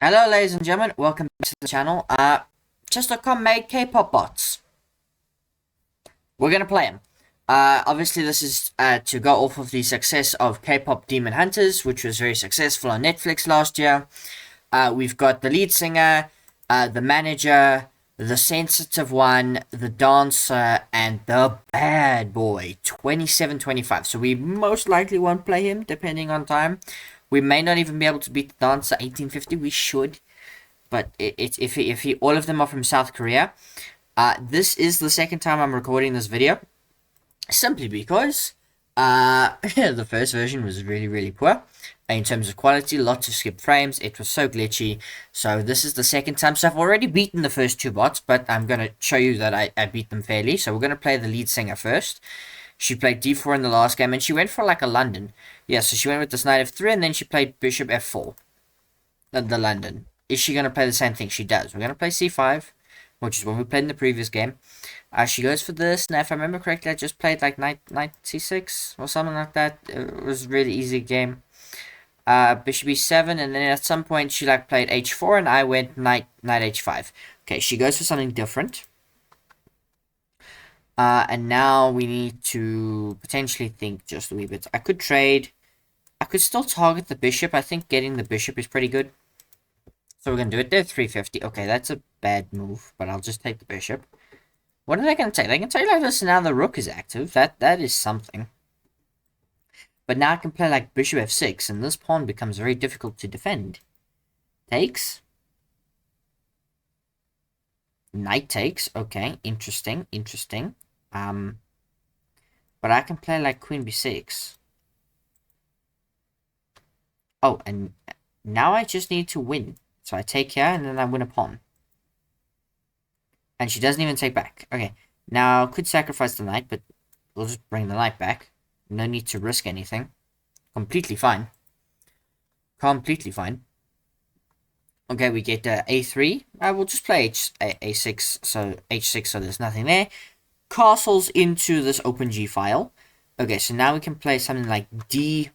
Hello ladies and gentlemen, welcome back to the channel. Chesscom made K-pop bots. We're gonna play them. Obviously this is to go off of the success of K-pop Demon Hunters, which was very successful on Netflix last year. We've got the lead singer, the manager, the sensitive one, the dancer, and the bad boy, 2725. So we most likely won't play him, depending on time. We may not even be able to beat the dancer 1850. We should, but if he all of them are from South Korea. This is the second time I'm recording this video, simply because the first version was really poor in terms of quality, lots of skipped frames. It was so glitchy. So this is the second time. So I've already beaten the first two bots, but I'm gonna show you that I beat them fairly. So we're gonna play the lead singer first. She played d4 in the last game, and she went for like a London. Yeah, so she went with this knight f3, and then she played bishop f4. The London. Is she going to play the same thing? She does. We're going to play c5, which is what we played in the previous game. She goes for this. Now, if I remember correctly, I just played like knight c6 or something like that. It was a really easy game. Bishop e7, and then at some point she like played h4, and I went knight h5. Okay, she goes for something different. And now we need to potentially think just a wee bit. I could trade. I could still target the bishop. I think getting the bishop is pretty good. So we're going to do it there, 350. Okay, that's a bad move, but I'll just take the bishop. What are they going to take? They can take like this, and now the rook is active. That is something. But now I can play like bishop f6, and this pawn becomes very difficult to defend. Takes. Knight takes. Okay, interesting. But I can play like queen b6. Oh, and now I just need to win. So I take here, and then I win a pawn. And she doesn't even take back. Okay, now could sacrifice the knight, but we'll just bring the knight back. No need to risk anything. Completely fine. Okay, we get a3. We'll just play a6, so h6, so there's nothing there. Castles into this open g file. Okay, so now we can play something like d.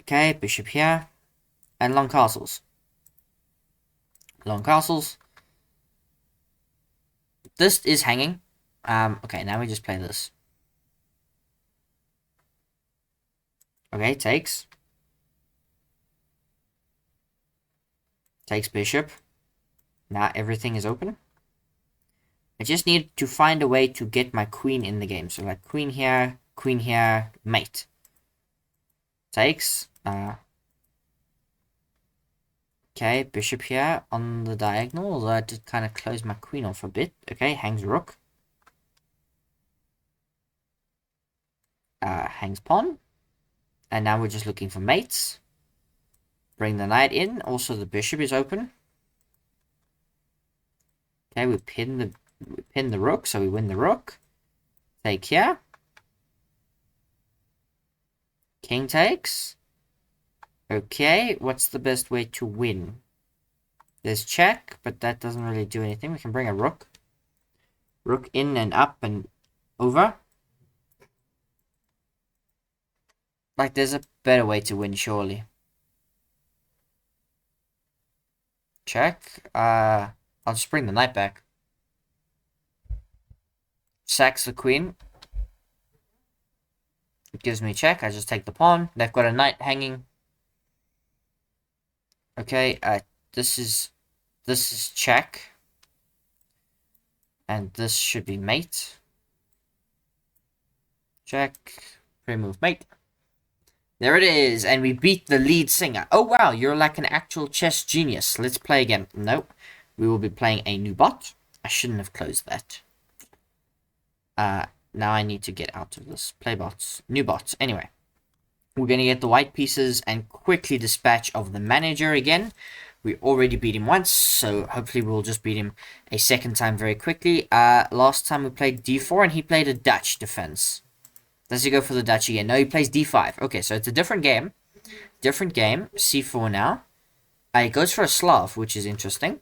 Okay, bishop here. And long castles. This is hanging. Okay, now we just play this. Okay, takes. Takes bishop. Now everything is open. I just need to find a way to get my queen in the game. So like queen here, mate. Takes. Okay, bishop here on the diagonal, although I did kind of close my queen off a bit. Okay, hangs rook. Hangs pawn. And now we're just looking for mates. Bring the knight in. Also, the bishop is open. Okay, we pin the rook, so we win the rook. Take here. King takes. Okay, what's the best way to win? There's check, but that doesn't really do anything. We can bring a rook. Rook in and up and over. Like, there's a better way to win, surely. Check. I'll just bring the knight back. Sacks the queen. It gives me check. I just take the pawn. They've got a knight hanging. Okay, this is check. And this should be mate. Check. Pre-move mate. There it is, and we beat the lead singer. Oh wow, you're like an actual chess genius. Let's play again. Nope. We will be playing a new bot. I shouldn't have closed that. Now I need to get out of this. Play bots. New bots. Anyway. We're going to get the white pieces and quickly dispatch of the manager again. We already beat him once, so hopefully we'll just beat him a second time very quickly. Last time we played d4 and he played a Dutch defense. Does he go for the Dutch again? No, he plays d5. Okay, so it's a different game. c4 now. He goes for a Slav, which is interesting.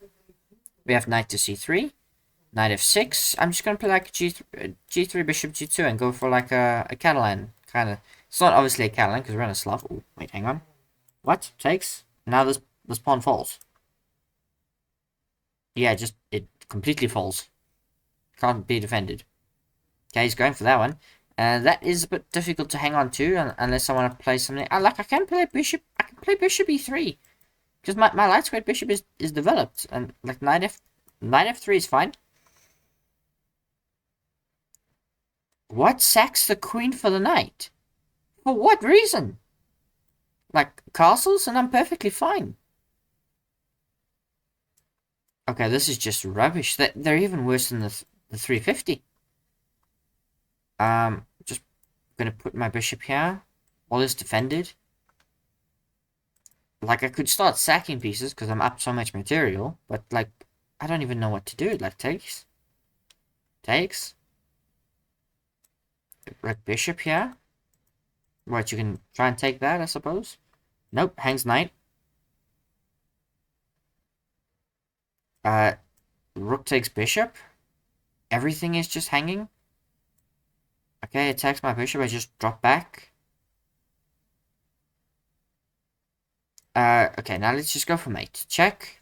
We have knight to c3. Knight f6. I'm just going to play like g3, bishop g2 and go for like a Catalan kind of. It's not obviously a Catalan because we're on a Slav. Oh, wait, hang on. What? Takes? Now this This pawn falls. Yeah, just it completely falls. Can't be defended. Okay, he's going for that one. That is a bit difficult to hang on to unless I want to play something. Like I can play bishop. I can play bishop e3 because my light squared bishop is developed, and like knight f3 is fine. What sacks the queen for the knight? For what reason? Like castles, and I'm perfectly fine. Okay, this is just rubbish. They're even worse than the 350. Just gonna put my bishop here. All is defended. Like, I could start sacking pieces because I'm up so much material, but, like, I don't even know what to do. Like, takes. Like, bishop here. Right, you can try and take that, I suppose. Nope, hangs knight. Rook takes bishop. Everything is just hanging. Okay, attacks my bishop. I just drop back. Okay, now let's just go for mate. Check.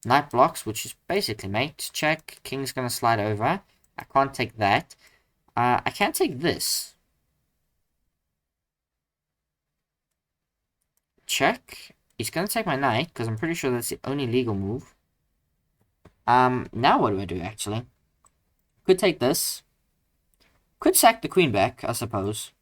Knight blocks, which is basically mate. Check. King's gonna slide over. I can't take that. I can't take this. Check. He's gonna take my knight, because I'm pretty sure that's the only legal move. Now what do I do, actually? Could take this. Could sack the queen back, I suppose.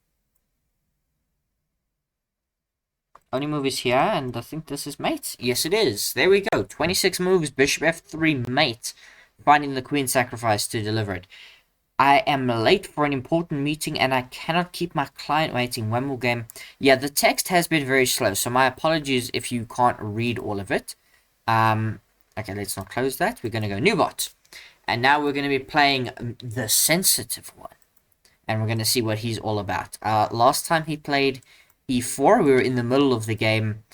Only move is here, and I think this is mate. Yes, it is. There we go. 26 moves, bishop f3, mate. Finding the queen sacrifice to deliver it. I am late for an important meeting, and I cannot keep my client waiting. One more game. Yeah, the text has been very slow, so my apologies if you can't read all of it. Okay, let's not close that. We're going to go new bot. And now we're going to be playing the sensitive one. And we're going to see what he's all about. Last time he played e4, we were in the middle of the game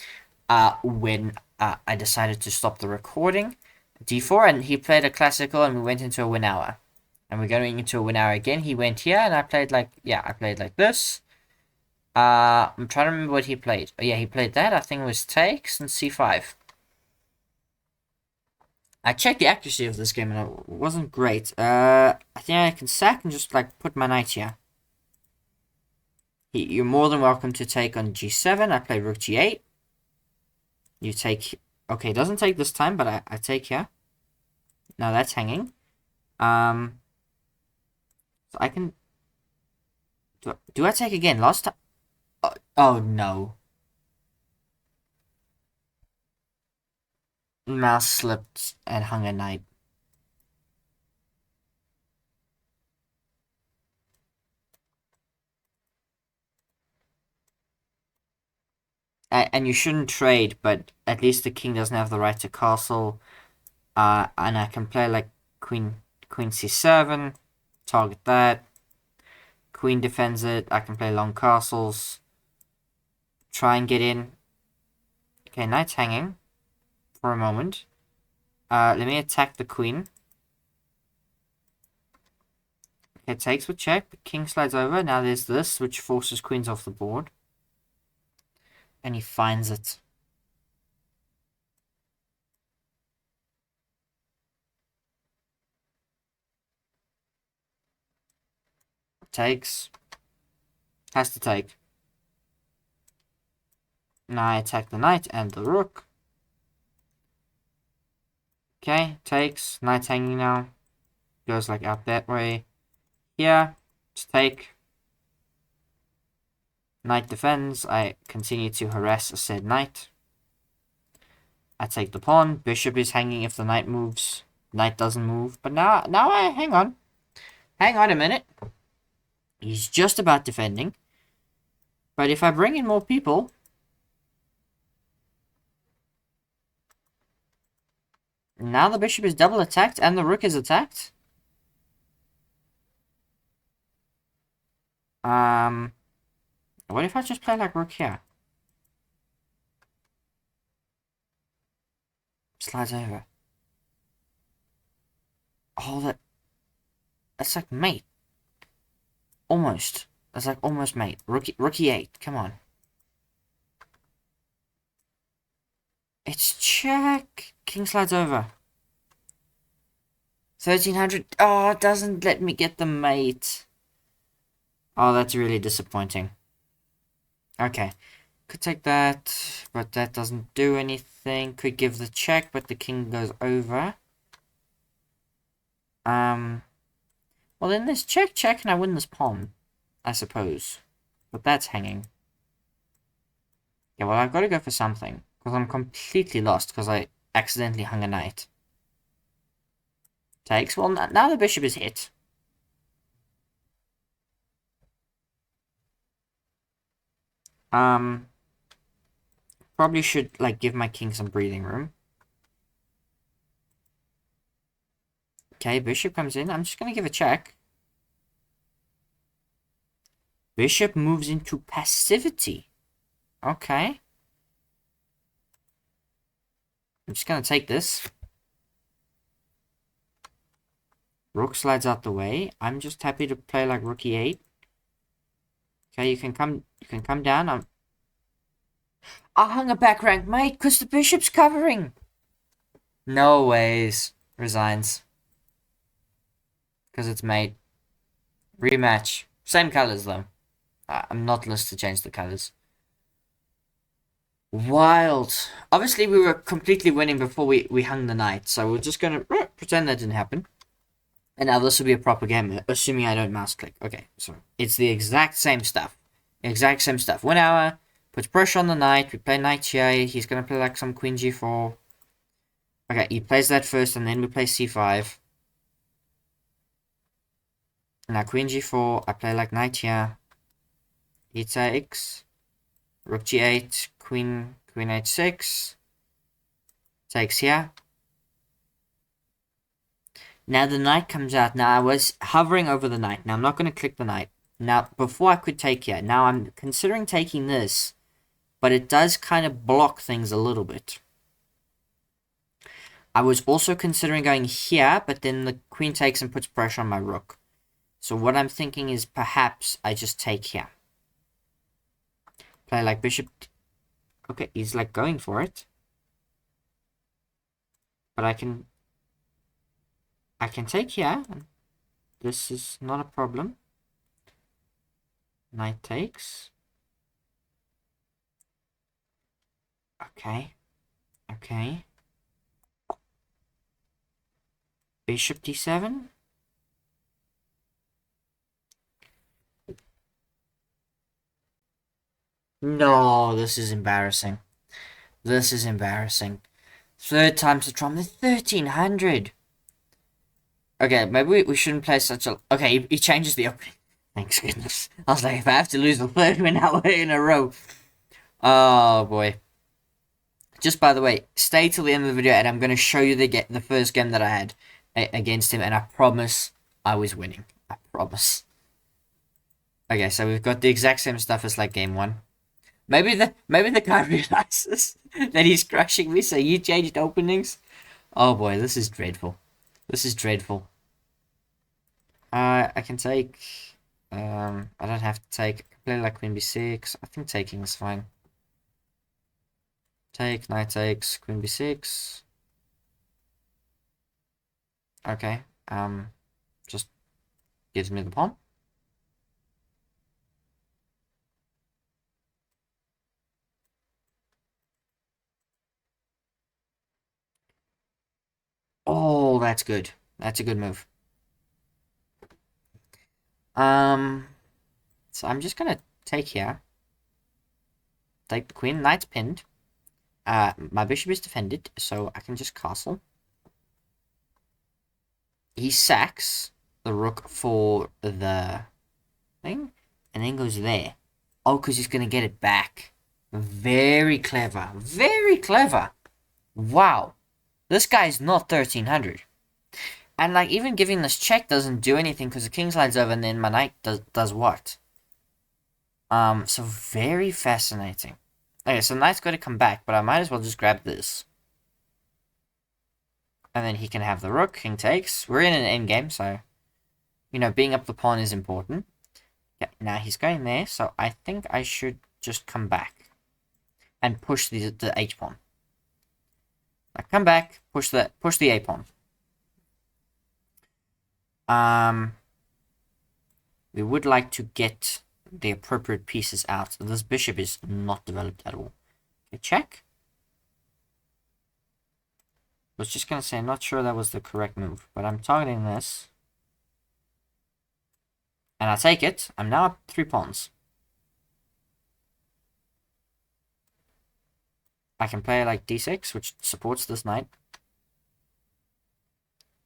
when I decided to stop the recording. d4, and he played a classical, and we went into a win hour. And we're going into a win hour again. He went here, and I played like this. I'm trying to remember what he played. Oh, yeah, he played that. I think it was takes and c5. I checked the accuracy of this game, and it wasn't great. I think I can sack and just, like, put my knight here. You're more than welcome to take on g7. I played rook g8. You take... Okay, it doesn't take this time, but I take here. Now that's hanging. So I can... Do I take again? Last time... Oh, no. Mouse slipped and hung a knight. And you shouldn't trade, but at least the king doesn't have the right to castle. And I can play like queen c7, target that. Queen defends it. I can play long castles. Try and get in. Okay, knight's hanging for a moment. Let me attack the queen. Okay, takes with check. The king slides over. Now there's this, which forces queens off the board. And he finds it. Takes. Has to take. Now I attack the knight and the rook. Okay, takes. Knight's hanging now. Goes like out that way. Here, to take. Knight defends. I continue to harass a said knight. I take the pawn. Bishop is hanging if the knight moves. Knight doesn't move. But now I hang on. Hang on a minute. He's just about defending. But if I bring in more people... Now the bishop is double attacked and the rook is attacked. What if I just play like rook here? Slides over. Oh, that's like mate. Almost. That's like almost mate. Rook e8. Come on. It's check. King slides over. 1300. Oh, it doesn't let me get the mate. Oh, that's really disappointing. Okay. Could take that, but that doesn't do anything. Could give the check, but the king goes over. Well, then there's check, check, and I win this pawn, I suppose. But that's hanging. Yeah, well, I've got to go for something. Because I'm completely lost, because I accidentally hung a knight. Takes. Well, now the bishop is hit. Probably should, like, give my king some breathing room. Okay, bishop comes in. I'm just going to give a check. Bishop moves into passivity. Okay. I'm just going to take this. Rook slides out the way. I'm just happy to play like rook e8. Okay, you can come down. I hung a back rank, mate, because the bishop's covering. No ways. Resigns. Because it's mate. Rematch. Same colors, though. I'm not listed to change the colors. Wild. Obviously, we were completely winning before we hung the knight, so we're just going to pretend that didn't happen. And now this will be a proper game, assuming I don't mouse click. Okay, so it's the exact same stuff. Exact same stuff. 1 hour, puts pressure on the knight. We play knight here. He's going to play like some queen g4. Okay, he plays that first, and then we play c5. Now queen g4, I play like knight here. He takes. Rook g8, queen h6. Takes here. Now the knight comes out. Now I was hovering over the knight. Now I'm not going to click the knight. Now, before I could take here. Now I'm considering taking this. But it does kind of block things a little bit. I was also considering going here. But then the queen takes and puts pressure on my rook. So what I'm thinking is perhaps I just take here. Play like bishop. Okay, he's like going for it. But I can take here. This is not a problem. Knight takes. Okay. Okay. Bishop d7. No, this is embarrassing. This is embarrassing. Third time's the charm. The 1300. Okay, maybe we shouldn't play such a... Okay, he changes the opening. Thanks goodness. I was like, if I have to lose the third win in a row. Oh, boy. Just by the way, stay till the end of the video and I'm going to show you the first game that I had against him. And I promise I was winning. I promise. Okay, so we've got the exact same stuff as like game 1. Maybe the guy realizes that he's crushing me, so you changed openings. Oh boy, this is dreadful. This is dreadful. I can take... I don't have to take... I can play like queen b6. I think taking is fine. Take, knight takes, queen b6. Okay, just gives me the pawn. Oh, that's good. That's a good move. So I'm just gonna take here. Take the queen, knight's pinned. My bishop is defended, so I can just castle. He sacks the rook for the thing, and then goes there. Oh, because he's gonna get it back. Very clever. Very clever. Wow. This guy's not 1300. And like even giving this check doesn't do anything because the king slides over and then my knight does what? So very fascinating. Okay, so knight's got to come back, but I might as well just grab this. And then he can have the rook, king takes. We're in an endgame, so you know, being up the pawn is important. Yeah, now he's going there, so I think I should just come back and push the h-pawn. Like, come back, push the A pawn. We would like to get the appropriate pieces out. This bishop is not developed at all. Okay, check. I was just gonna say, I'm not sure that was the correct move, but I'm targeting this. And I take it. I'm now up 3 pawns. I can play like d6, which supports this knight.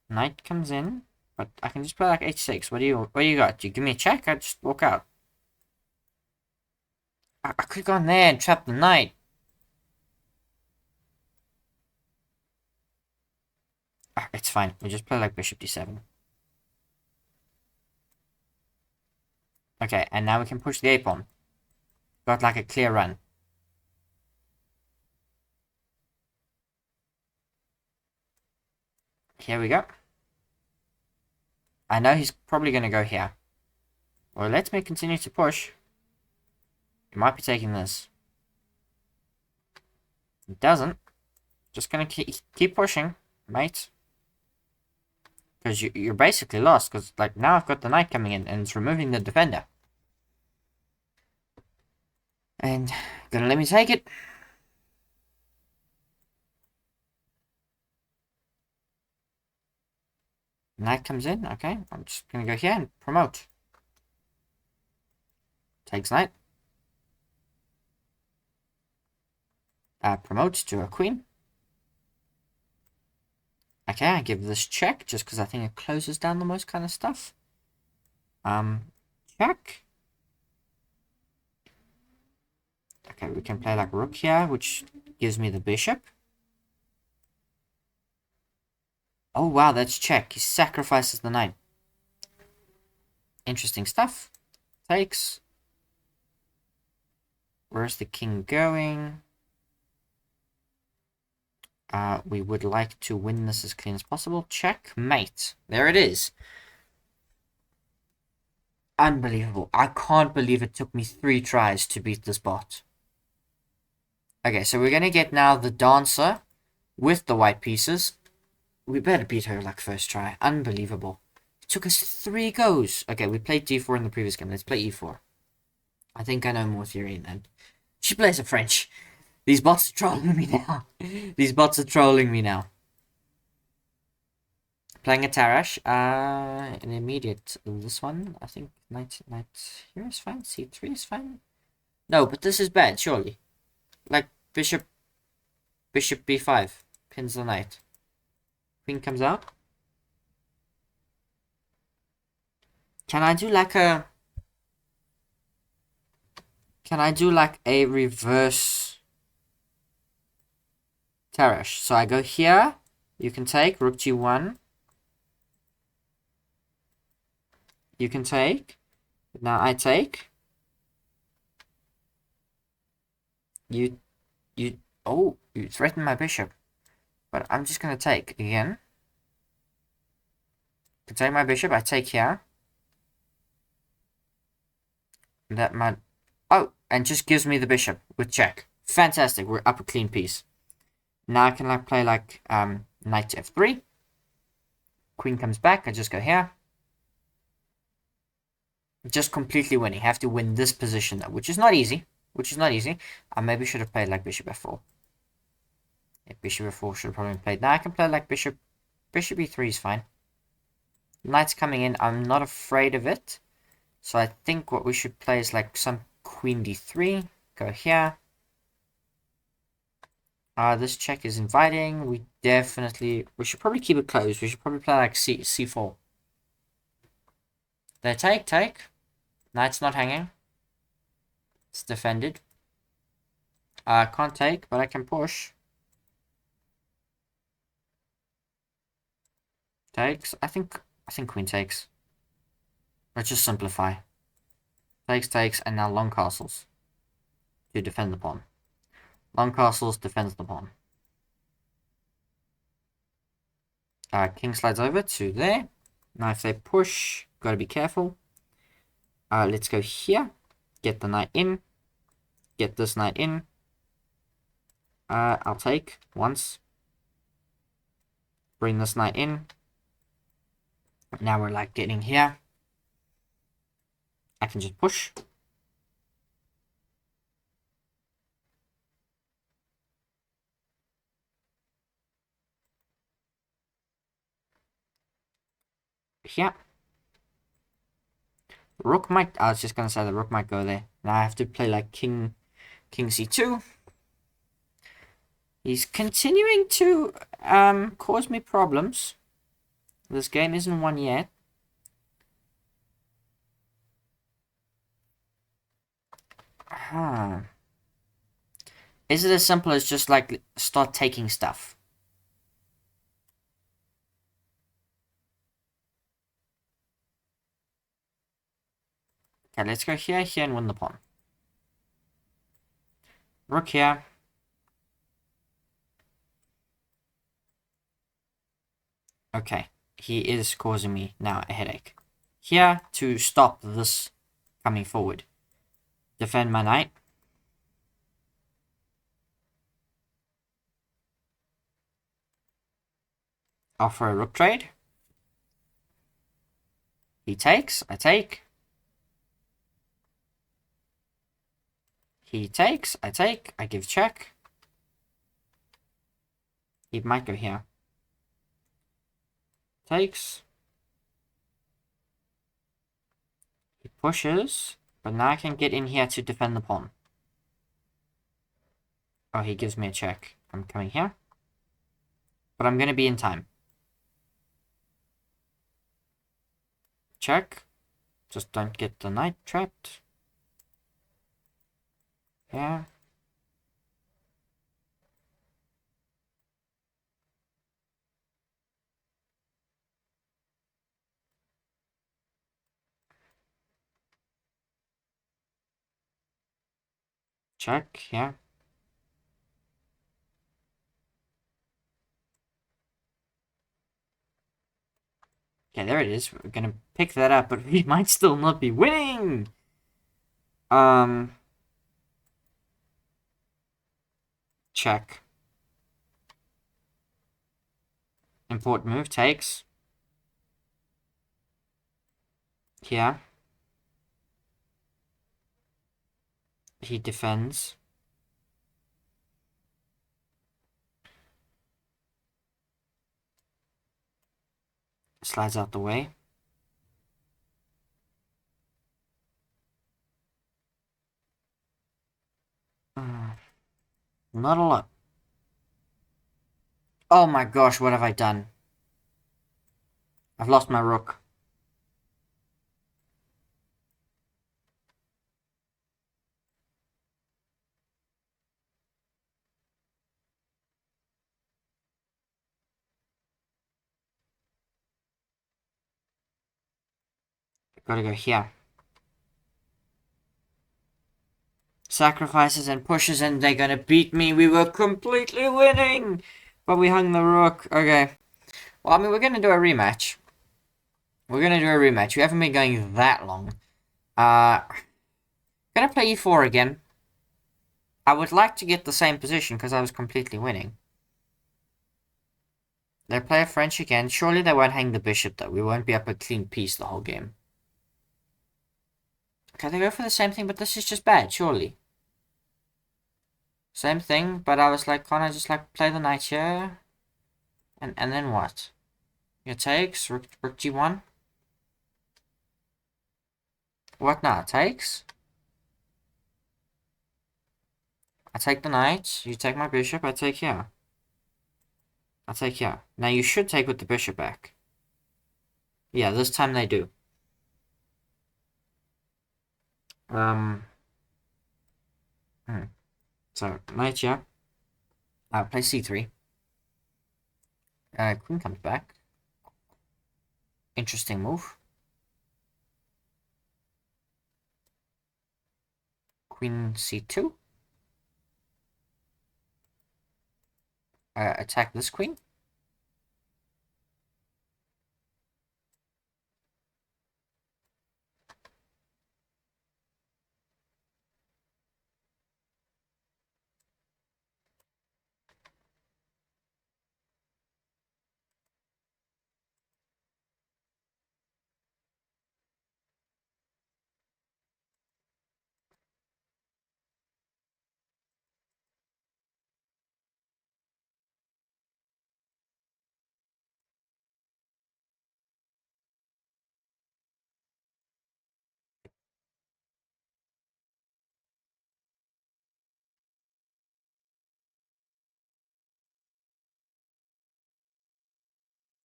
Knight comes in, but I can just play like h6. What do you got? Do you give me a check? I just walk out. I could have gone there and trapped the knight. It's fine. We just play like bishop d7. Okay, and now we can push the a pawn. Got like a clear run. Here we go. I know he's probably going to go here. Well, let me continue to push. He might be taking this. He doesn't. Just going to keep pushing, mate. Because you're basically lost. Because like now I've got the knight coming in and it's removing the defender. And gonna let me take it. Knight comes in. Okay, I'm just gonna go here and promote. Takes knight. Promotes to a queen. Okay, I give this check just because I think it closes down the most kind of stuff. Check. Okay, we can play like rook here, which gives me the bishop. Oh wow, that's check. He sacrifices the knight. Interesting stuff. Takes. Where's the king going? We would like to win this as clean as possible. Checkmate. There it is. Unbelievable. I can't believe it took me 3 tries to beat this bot. Okay, so we're going to get now the dancer with the white pieces. We better beat her like first try. Unbelievable. It took us 3 goes. Okay, we played d4 in the previous game. Let's play e4. I think I know more theory than... She plays a French. These bots are trolling me now. These bots are trolling me now. Playing a Tarash. An immediate. This one, I think knight here is fine. c3 is fine. No, but this is bad, surely. Like bishop b5 pins the knight. Queen comes out. Can I do like a... Can I do like a reverse Tarash? So I go here. You can take rook g1. You can take. Now I take. Oh, you threatened my bishop. But I'm just gonna take again. To take my bishop, I take here. That might... Oh, and just gives me the bishop with check. Fantastic, we're up a clean piece. Now I can like play like knight to f3. Queen comes back, I just go here. Just completely winning. Have to win this position though, which is not easy. I maybe should have played like bishop f4. Yeah, bishop f4 should have probably played. Now I can play like bishop e3 is fine. Knight's coming in. I'm not afraid of it. So I think what we should play is like some queen d3. Go here. This check is inviting. We should probably keep it closed. We should probably play like c4. They take. Knight's not hanging. It's defended. I can't take, but I can push. Takes. I think queen takes. Let's just simplify. Takes, and now long castles to defend the pawn. Long castles defends the pawn. King slides over to there. Now if they push, gotta be careful. Let's go here. Get the knight in. Get this knight in. I'll take once. bring this knight in. Now we're like getting here. I can just push. Here. Rook might... I was just going to say the rook might go there. Now I have to play like king c2. He's continuing to cause me problems. This game isn't won yet. Huh. Is it as simple as just like start taking stuff? Okay, let's go here, here, and win the pawn. Rook here. Okay, he is causing me now a headache. Here to stop this coming forward. Defend my knight. Offer a rook trade. He takes, I take. He takes, I take, I give check. He might go here. Takes. He pushes, but now I can get in here to defend the pawn. Oh, he gives me a check. I'm coming here. But I'm going to be in time. Check. Just don't get the knight trapped. Yeah. Check, yeah. Okay, there it is. We're gonna pick that up, but we might still not be winning! Check. Important move, takes. Here. He defends. Slides out the way. Not a lot. Oh my gosh, what have I done? I've lost my rook. Gotta go here. Sacrifices and pushes, and they're gonna beat me. We were completely winning! But we hung the rook. Okay. Well, I mean, we're gonna do a rematch. We haven't been going that long. Gonna play e4 again. I would like to get the same position because I was completely winning. They play a French again. Surely they won't hang the bishop, though. We won't be up a clean piece the whole game. Okay, they go for the same thing, but this is just bad, surely. Same thing, but I was like, can't I just like play the knight here? And then what? Your takes, rook g1. What now? Takes? I take the knight, you take my bishop, I take here. I take here. Now you should take with the bishop back. Yeah, this time they do. So, knight here. Play c3. Queen comes back. Interesting move. Queen c2. Attack this queen.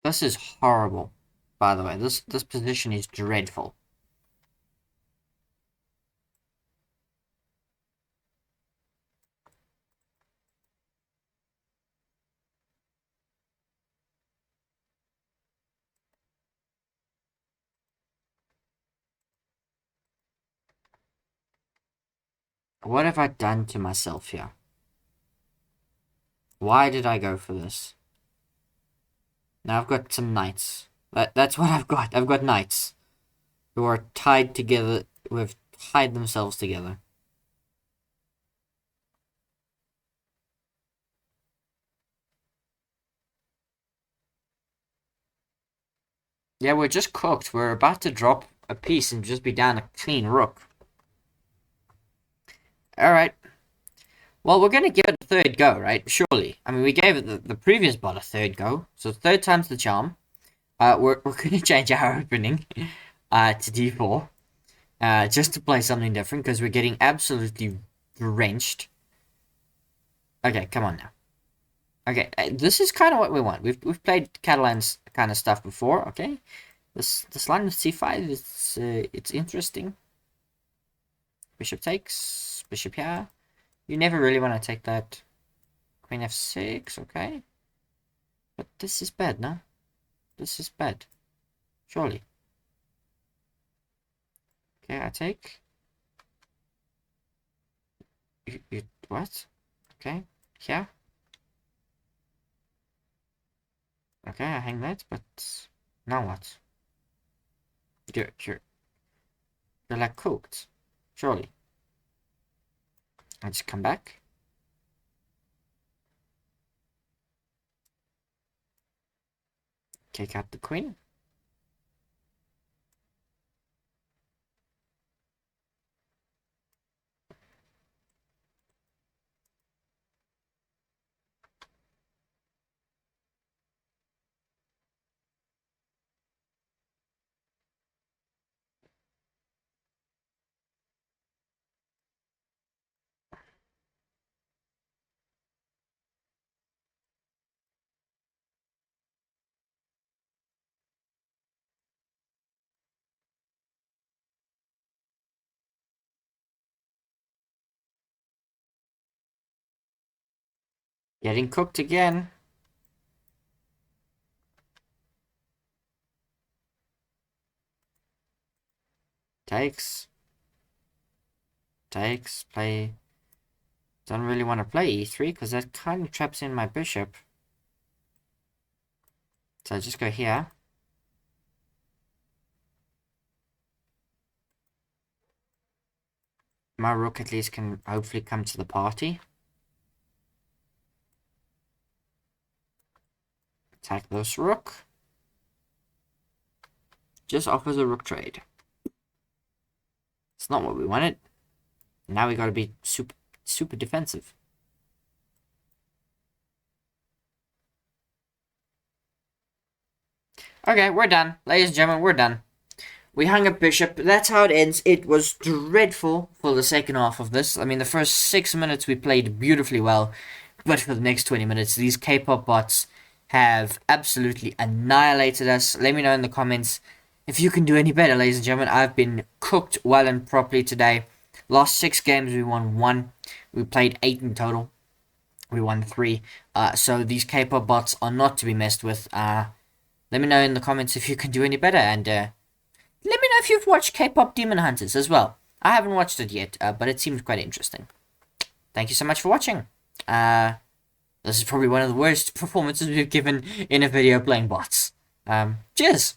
This is horrible, by the way. This position is dreadful. What have I done to myself here? Why did I go for this? Now I've got some knights. That's what I've got. I've got knights who are tied together, who have tied themselves together. Yeah, we're just cooked. We're about to drop a piece and just be down a clean rook. Alright. Well, we're going to give it a third go, right? Surely. I mean, we gave it the previous bot a third go. So third time's the charm. We're going to change our opening to d4. Just to play something different, because we're getting absolutely drenched. Okay, come on now. Okay, this is kind of what we want. We've played Catalan's kind of stuff before. Okay, this line with c5 is it's interesting. Bishop takes, bishop here. You never really want to take that. Queen f6. Okay, but this is bad, no? This is bad. Surely. Okay, I take. You what? Okay, here. Okay, I hang that, but now what? You're like cooked, surely. I just come back. Take out the queen. Getting cooked again. Takes. Takes. Play. Don't really want to play e3 because that kind of traps in my bishop. So I just go here. My rook at least can hopefully come to the party. Attack this rook. Just offers a rook trade. It's not what we wanted. Now we gotta be super defensive. Okay, we're done. Ladies and gentlemen, we're done. We hung a bishop. That's how it ends. It was dreadful for the second half of this. I mean, the first 6 minutes we played beautifully well. But for the next 20 minutes, these K-pop bots have absolutely annihilated us. Let me know in the comments if you can do any better, ladies and gentlemen. I've been cooked well and properly today. Last 6 games, we won 1. We played 8 in total. We won 3. So these K-pop bots are not to be messed with. Let me know in the comments if you can do any better. And let me know if you've watched K-pop Demon Hunters as well. I haven't watched it yet, but it seems quite interesting. Thank you so much for watching. This is probably one of the worst performances we've given in a video playing bots. Cheers!